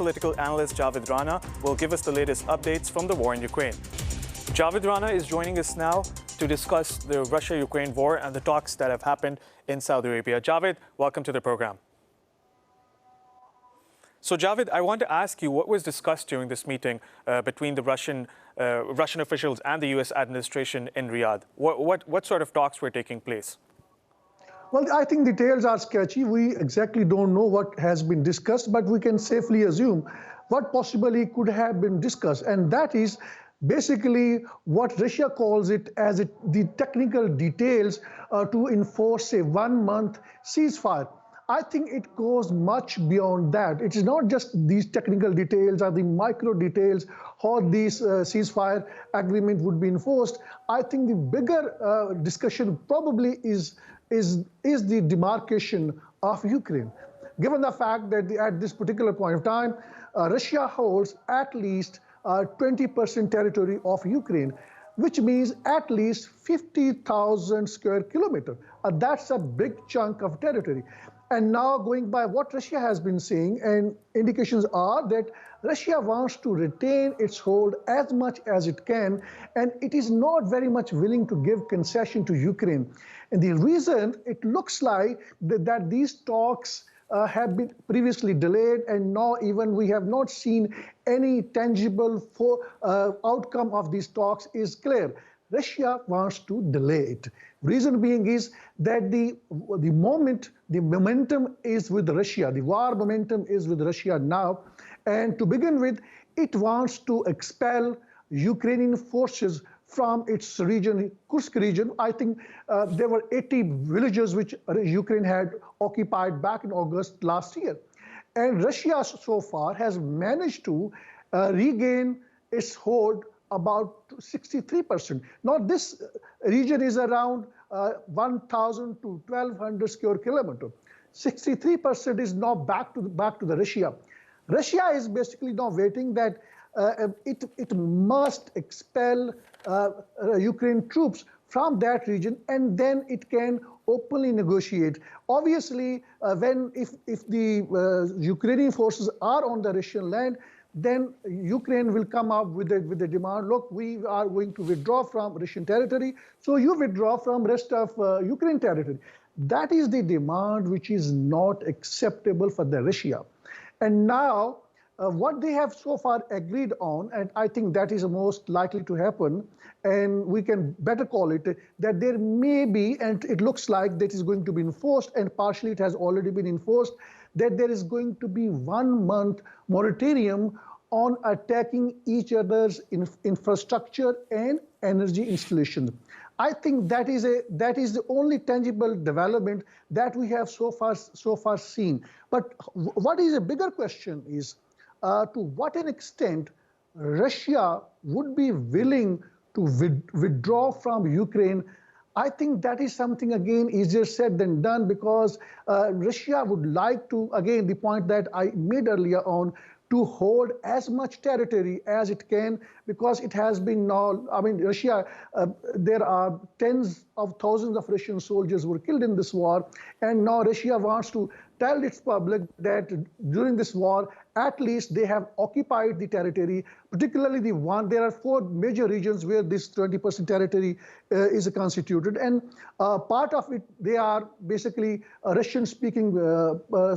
political analyst Javed Rana will give us the latest updates from the war in Ukraine. Javed Rana is joining us now to discuss the Russia-Ukraine war and the talks that have happened in Saudi Arabia. Javed, welcome to the program. So Javed, I want to ask you what was discussed during this meeting between the Russian officials and the US administration in Riyadh. What sort of talks were taking place? Well, I think details are sketchy. We exactly don't know what has been discussed, but we can safely assume what possibly could have been discussed. And that is basically what Russia calls it as the technical details to enforce a 1-month ceasefire. I think it goes much beyond that. It is not just these technical details or the micro details how this ceasefire agreement would be enforced. I think the bigger discussion probably is the demarcation of Ukraine. Given the fact that at this particular point of time, Russia holds at least 20% territory of Ukraine, which means at least 50,000 square kilometers. That's a big chunk of territory. And now going by what Russia has been saying, and indications are that Russia wants to retain its hold as much as it can, and it is not very much willing to give concession to Ukraine. And the reason it looks like that these talks have been previously delayed, and now even we have not seen any tangible outcome of these talks is clear. Russia wants to delay it. Reason being is that the momentum is with Russia. The war momentum is with Russia now. And to begin with, it wants to expel Ukrainian forces from its region, Kursk region. I think there were 80 villages which Ukraine had occupied back in August last year. And Russia so far has managed to regain its hold about 63%. Now this region is around 1,000 to 1,200 square kilometers. 63% is now back to the Russia. Russia is basically now waiting that it must expel Ukraine troops from that region, and then it can openly negotiate. Obviously, if the Ukrainian forces are on the Russian land, then Ukraine will come up with a demand. Look, we are going to withdraw from Russian territory, so you withdraw from rest of Ukraine territory. That is the demand which is not acceptable for the Russia. And now, what they have so far agreed on, and I think that is most likely to happen, and we can better call it, that there may be, and it looks like that is going to be enforced, and partially it has already been enforced, that there is going to be 1-month moratorium on attacking each other's infrastructure and energy installations. I think that is the only tangible development that we have so far seen. But what is a bigger question is to what an extent Russia would be willing to withdraw from Ukraine. I think that is something, again, easier said than done, because Russia would like to, again, the point that I made earlier on, to hold as much territory as it can, because it has been now, I mean, Russia, there are tens of thousands of Russian soldiers who were killed in this war, and now Russia wants to tell its public that during this war, at least they have occupied the territory, particularly there are 4 major regions where this 20% territory is constituted, and part of it, they are basically a Russian-speaking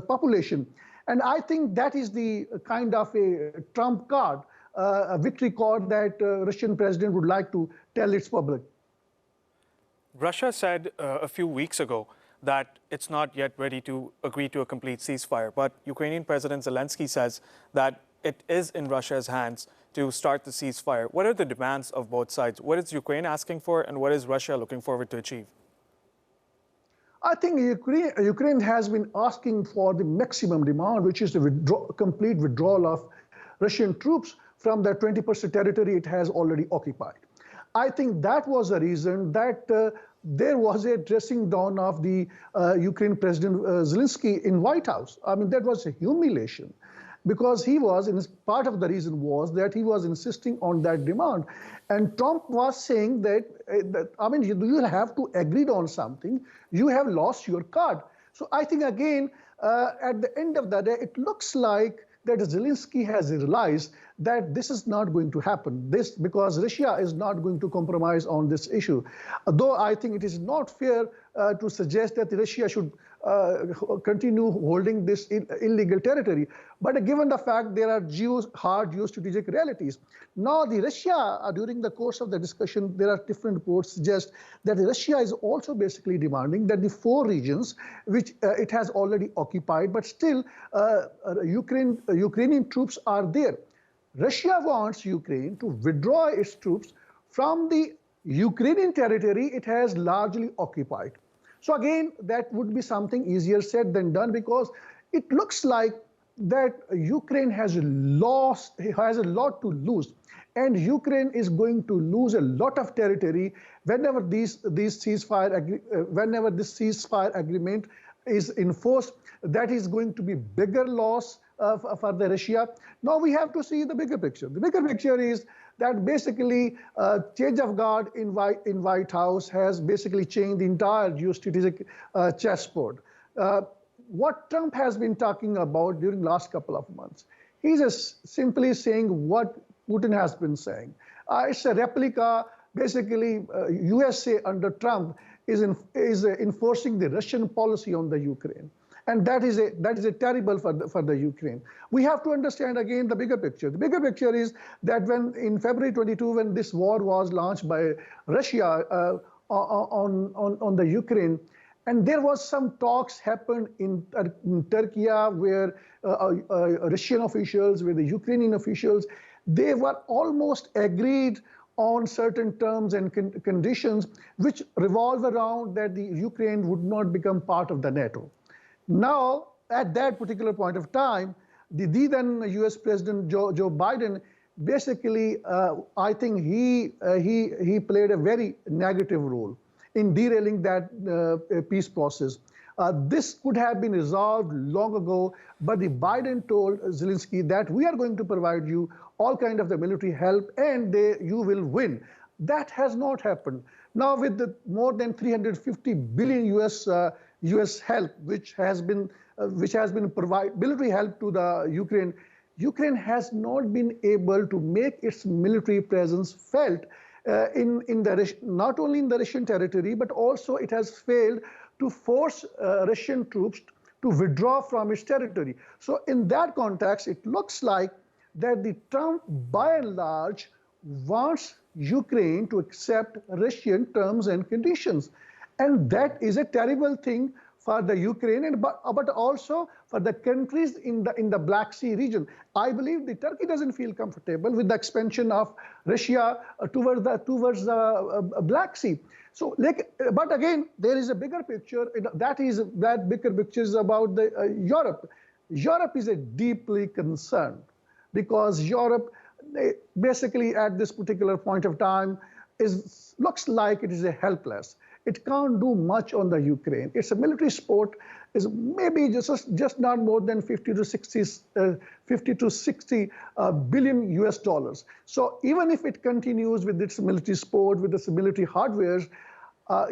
population. And I think that is the kind of a trump card, a victory card that Russian president would like to tell its public. Russia said a few weeks ago that it's not yet ready to agree to a complete ceasefire. But Ukrainian President Zelensky says that it is in Russia's hands to start the ceasefire. What are the demands of both sides? What is Ukraine asking for, and what is Russia looking forward to achieve? I think Ukraine has been asking for the maximum demand, which is the complete withdrawal of Russian troops from the 20% territory it has already occupied. I think that was the reason that there was a dressing down of the Ukraine President Zelensky in White House. I mean, that was a humiliation, because part of the reason was that he was insisting on that demand. And Trump was saying that, I mean, you have to agree on something. You have lost your card. So I think, again, at the end of the day, it looks like that Zelensky has realized that this is not going to happen. This because Russia is not going to compromise on this issue. Though I think it is not fair to suggest that Russia should continue holding this illegal territory. But given the fact there are hard geostrategic realities, now the Russia, during the course of the discussion, there are different reports suggest that Russia is also basically demanding that the 4 regions which it has already occupied, but still Ukrainian troops are there. Russia wants Ukraine to withdraw its troops from the Ukrainian territory it has largely occupied. So again, that would be something easier said than done, because it looks like that Ukraine has a lot to lose, and Ukraine is going to lose a lot of territory whenever this ceasefire agreement is enforced. That is going to be bigger loss for the Russia. Now we have to see the bigger picture. The bigger picture is that basically change of guard in White House has basically changed the entire geostrategic chessboard. What Trump has been talking about during the last couple of months, he's just simply saying what Putin has been saying. It's a replica. Basically, USA under Trump is enforcing the Russian policy on the Ukraine. And that is a terrible for the Ukraine. We have to understand again the bigger picture. The bigger picture is that when in February 22, when this war was launched by Russia on the Ukraine, and there was some talks happened in Turkey where Russian officials, with the Ukrainian officials, they were almost agreed on certain terms and conditions which revolve around that the Ukraine would not become part of the NATO. Now, at that particular point of time, the then U.S. President Joe Biden, basically, I think he played a very negative role in derailing that peace process. This could have been resolved long ago, but the Biden told Zelensky that we are going to provide you all kind of the military help, and you will win. That has not happened. Now, with the more than 350 billion U.S. help, which has been provide military help to the Ukraine, Ukraine has not been able to make its military presence felt not only in the Russian territory, but also it has failed to force Russian troops to withdraw from its territory. So in that context, it looks like that the Trump, by and large, wants Ukraine to accept Russian terms and conditions. And that is a terrible thing for the Ukraine, but also for the countries in the Black Sea region. I believe the Turkey doesn't feel comfortable with the expansion of Russia towards the Black Sea. So, but again, there is a bigger picture. That bigger picture is about Europe. Europe is deeply concerned because Europe, basically at this particular point of time, looks like it is helpless. It can't do much on the Ukraine. Its military support is maybe just not more than 50 to 60 billion US dollars. So even if it continues with its military support, with its military hardware,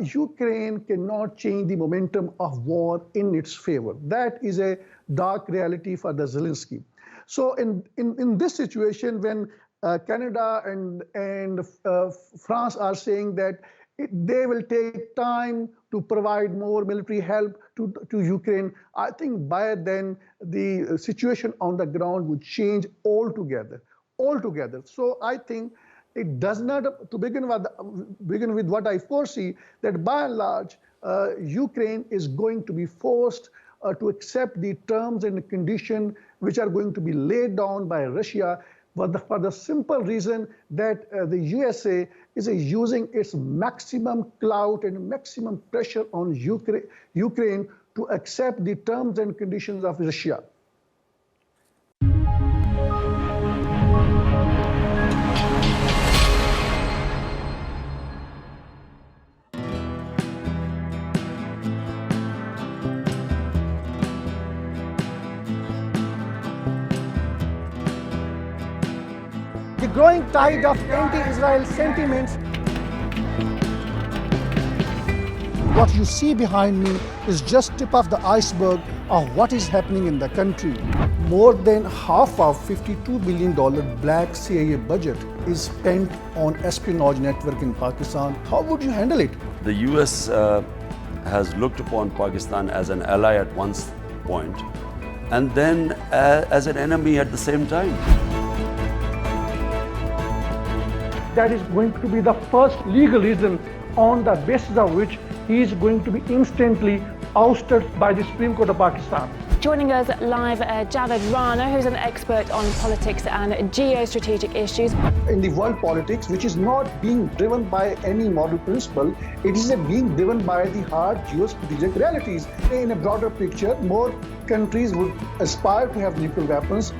Ukraine cannot change the momentum of war in its favor. That is a dark reality for the Zelensky. So in this situation, when Canada and France are saying that they will take time to provide more military help to Ukraine, I think by then the situation on the ground would change altogether. So I think it does not, to begin with what I foresee, that by and large, Ukraine is going to be forced to accept the terms and conditions which are going to be laid down by Russia, for the simple reason that the USA is using its maximum clout and maximum pressure on Ukraine to accept the terms and conditions of Russia. The growing tide of anti-Israel sentiments. What you see behind me is just tip of the iceberg of what is happening in the country. More than half of $52 billion black CIA budget is spent on espionage network in Pakistan. How would you handle it? The US has looked upon Pakistan as an ally at one point and then as an enemy at the same time. That is going to be the first legal reason on the basis of which he is going to be instantly ousted by the Supreme Court of Pakistan. Joining us live, Javed Rana, who's an expert on politics and geostrategic issues. In the world politics, which is not being driven by any moral principle, it is being driven by the hard geostrategic realities. In a broader picture, more countries would aspire to have nuclear weapons.